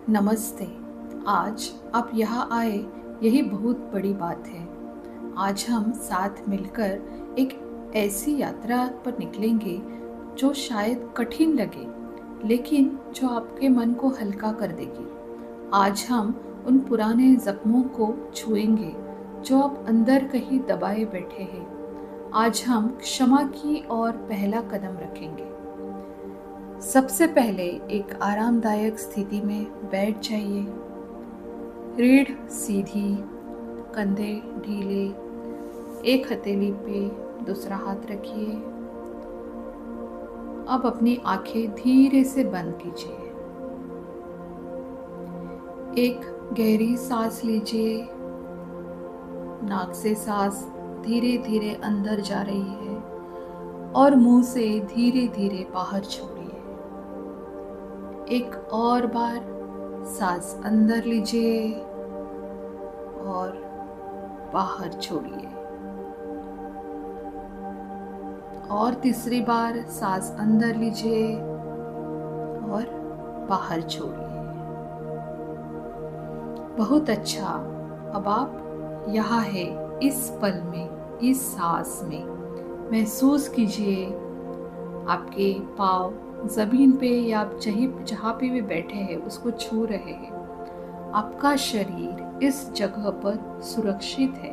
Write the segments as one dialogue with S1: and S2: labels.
S1: नमस्ते। आज आप यहाँ आए, यही बहुत बड़ी बात है। आज हम साथ मिलकर एक ऐसी यात्रा पर निकलेंगे जो शायद कठिन लगे, लेकिन जो आपके मन को हल्का कर देगी। आज हम उन पुराने जख्मों को छुएंगे जो आप अंदर कहीं दबाए बैठे हैं। आज हम क्षमा की ओर पहला कदम रखेंगे। सबसे पहले एक आरामदायक स्थिति में बैठ जाइए। रीढ़ सीधी, कंधे ढीले, एक हथेली पे दूसरा हाथ रखिए। अब अपनी आंखें धीरे से बंद कीजिए। एक गहरी सांस लीजिए। नाक से सांस धीरे धीरे अंदर जा रही है और मुंह से धीरे धीरे बाहर छोड़िए। एक और बार सांस अंदर लीजिए और बाहर छोड़िए। और तीसरी बार सांस अंदर लीजिए और बाहर छोड़िए। बहुत अच्छा। अब आप यहाँ है, इस पल में, इस सांस में महसूस कीजिए आपके पाँव ज़मीन पे या आप जहाँ पे भी बैठे हैं उसको छू रहे हैं। आपका शरीर इस जगह पर सुरक्षित है।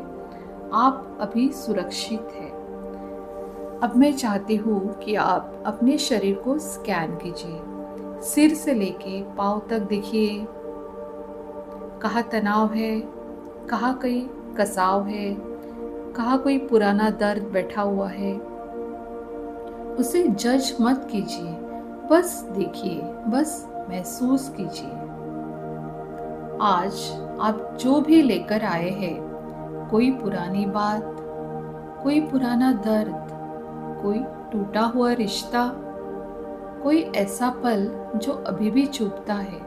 S1: आप अभी सुरक्षित हैं। अब मैं चाहती हूँ कि आप अपने शरीर को स्कैन कीजिए। सिर से लेके पाँव तक देखिए, कहाँ तनाव है, कहाँ कोई कसाव है, कहाँ कोई पुराना दर्द बैठा हुआ है। उसे जज मत कीजिए, बस देखिए, बस महसूस कीजिए। आज आप जो भी लेकर आए हैं, कोई पुरानी बात, कोई पुराना दर्द, कोई टूटा हुआ रिश्ता, कोई ऐसा पल जो अभी भी चुभता है,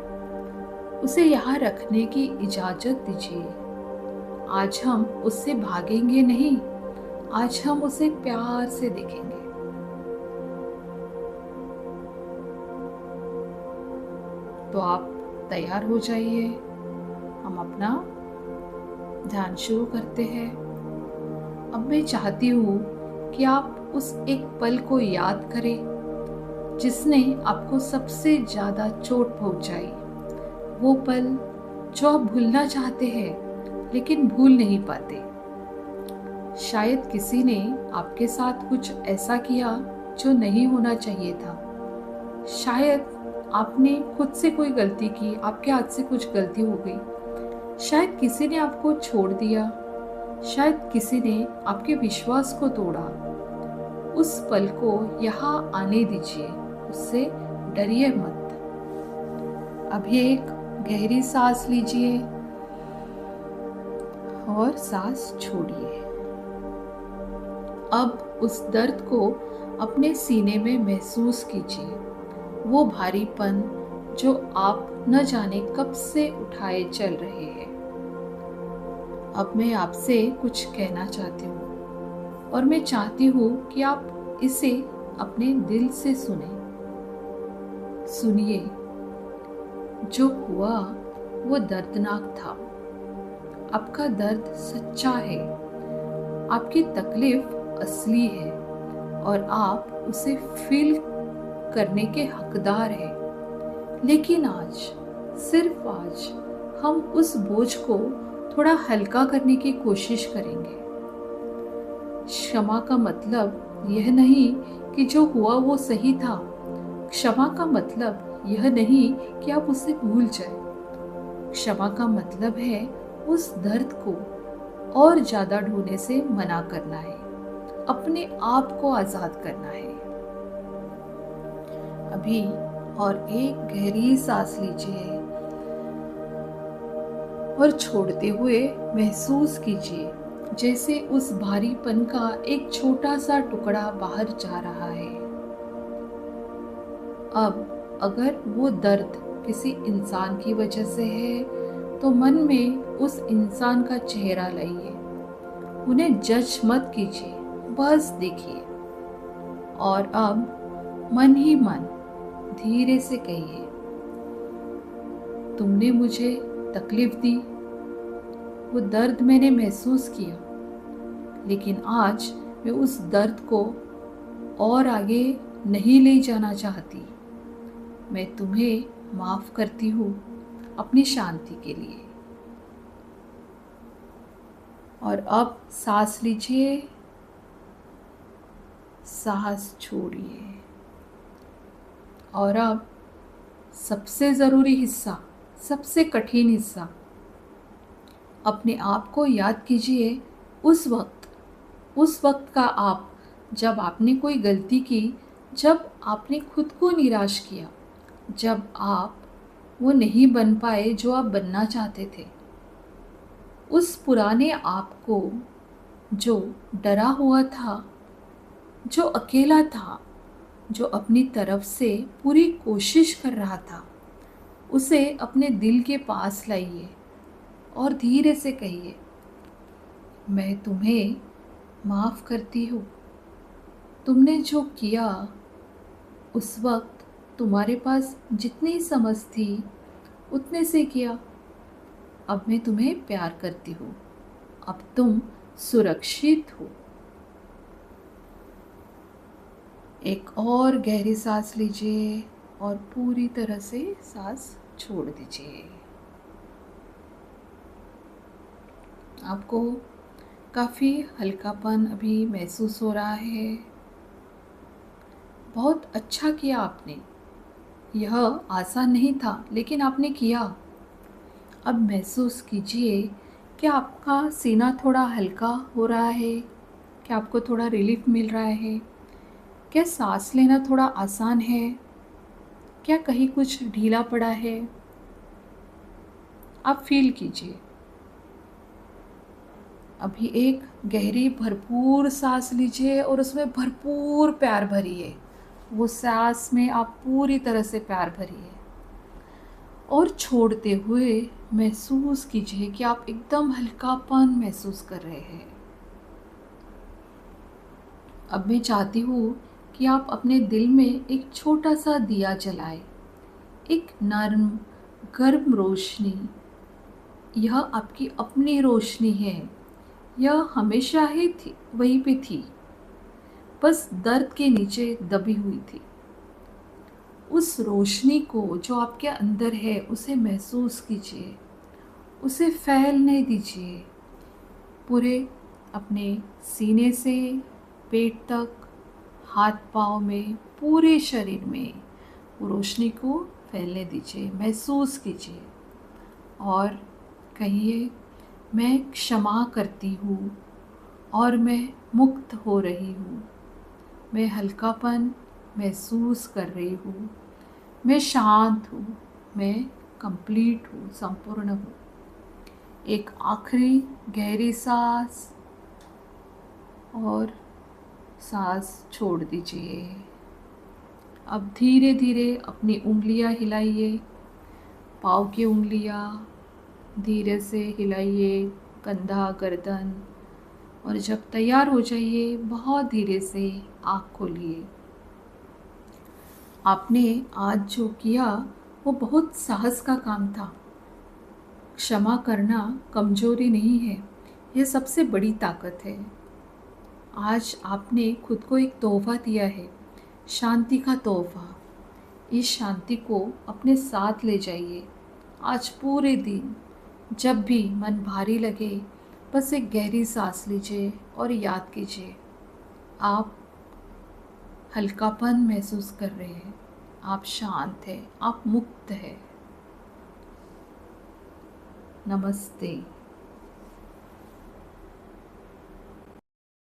S1: उसे यहाँ रखने की इजाजत दीजिए। आज हम उससे भागेंगे नहीं, आज हम उसे प्यार से देखेंगे। तो आप तैयार हो जाइए, हम अपना ध्यान शुरू करते हैं। अब मैं चाहती हूँ कि आप उस एक पल को याद करें जिसने आपको सबसे ज़्यादा चोट पहुँचाई। वो पल जो आप भूलना चाहते हैं लेकिन भूल नहीं पाते। शायद किसी ने आपके साथ कुछ ऐसा किया जो नहीं होना चाहिए था। शायद आपने खुद से कोई गलती की, आपके हाथ से कुछ गलती हो गई। शायद किसी ने आपको छोड़ दिया, शायद किसी ने आपके विश्वास को तोड़ा। उस पल को यहाँ आने दीजिए, उससे डरिए मत। अभी एक गहरी सांस लीजिए और सांस छोड़िए। अब उस दर्द को अपने सीने में महसूस कीजिए, वो भारीपन जो आप न जाने कब से उठाए चल रहे हैं। अब मैं आपसे कुछ कहना चाहती हूँ और मैं चाहती हूँ कि आप इसे अपने दिल से सुनिए। जो हुआ वो दर्दनाक था। आपका दर्द सच्चा है, आपकी तकलीफ असली है और आप उसे फील करने के हकदार हैं। लेकिन आज, सिर्फ आज, हम उस बोझ को थोड़ा हल्का करने की कोशिश करेंगे। क्षमा का मतलब यह नहीं कि जो हुआ वो सही था। क्षमा का मतलब यह नहीं कि आप उसे भूल जाएं। क्षमा का मतलब है उस दर्द को और ज्यादा ढोने से मना करना है, अपने आप को आजाद करना है। अभी और एक गहरी सांस लीजिए और छोड़ते हुए महसूस कीजिए जैसे उस भारीपन का एक छोटा सा टुकड़ा बाहर जा रहा है। अब अगर वो दर्द किसी इंसान की वजह से है तो मन में उस इंसान का चेहरा लाइए। उन्हें जज मत कीजिए, बस देखिए। और अब मन ही मन धीरे से कहिए, तुमने मुझे तकलीफ दी, वो दर्द मैंने महसूस किया, लेकिन आज मैं उस दर्द को और आगे नहीं ले जाना चाहती। मैं तुम्हें माफ़ करती हूँ अपनी शांति के लिए। और अब सांस लीजिए, सांस छोड़िए। और अब सबसे ज़रूरी हिस्सा, सबसे कठिन हिस्सा, अपने आप को याद कीजिए उस वक्त का आप, जब आपने कोई गलती की, जब आपने खुद को निराश किया, जब आप वो नहीं बन पाए जो आप बनना चाहते थे। उस पुराने आप को जो डरा हुआ था, जो अकेला था, जो अपनी तरफ से पूरी कोशिश कर रहा था, उसे अपने दिल के पास लाइए और धीरे से कहिए, मैं तुम्हें माफ़ करती हूँ। तुमने जो किया, उस वक्त तुम्हारे पास जितनी समझ थी उतने से किया। अब मैं तुम्हें प्यार करती हूँ। अब तुम सुरक्षित हो। एक और गहरी सांस लीजिए और पूरी तरह से सांस छोड़ दीजिए। आपको काफ़ी हल्कापन अभी महसूस हो रहा है। बहुत अच्छा किया आपने। यह आसान नहीं था, लेकिन आपने किया। अब महसूस कीजिए कि आपका सीना थोड़ा हल्का हो रहा है, कि आपको थोड़ा रिलीफ मिल रहा है, क्या सांस लेना थोड़ा आसान है, क्या कहीं कुछ ढीला पड़ा है। आप फील कीजिए। अभी एक गहरी भरपूर सांस लीजिए और उसमें भरपूर प्यार भरिए। वो सांस में आप पूरी तरह से प्यार भरिए और छोड़ते हुए महसूस कीजिए कि आप एकदम हल्कापन महसूस कर रहे हैं। अब मैं चाहती हूँ कि आप अपने दिल में एक छोटा सा दिया जलाएं, एक नर्म गर्म रोशनी। यह आपकी अपनी रोशनी है। यह हमेशा ही थी, वहीं पे थी, बस दर्द के नीचे दबी हुई थी। उस रोशनी को जो आपके अंदर है, उसे महसूस कीजिए, उसे फैलने दीजिए पूरे अपने सीने से पेट तक, हाथ पाँव में, पूरे शरीर में वो रोशनी को फैलने दीजिए, महसूस कीजिए और कहिए, मैं क्षमा करती हूँ और मैं मुक्त हो रही हूँ। मैं हल्कापन महसूस कर रही हूँ। मैं शांत हूँ। मैं कंप्लीट हूँ, संपूर्ण हूँ। एक आखिरी गहरी सांस और सांस छोड़ दीजिए। अब धीरे धीरे अपनी उंगलियां हिलाइए, पाँव की उंगलियां धीरे से हिलाइए, कंधा, गर्दन, और जब तैयार हो जाइए बहुत धीरे से आँख खोलिए। आपने आज जो किया वो बहुत साहस का काम था। क्षमा करना कमजोरी नहीं है, यह सबसे बड़ी ताकत है। आज आपने खुद को एक तोहफा दिया है, शांति का तोहफा। इस शांति को अपने साथ ले जाइए। आज पूरे दिन जब भी मन भारी लगे, बस एक गहरी सांस लीजिए और याद कीजिए, आप हल्कापन महसूस कर रहे हैं, आप शांत हैं, आप मुक्त हैं। नमस्ते।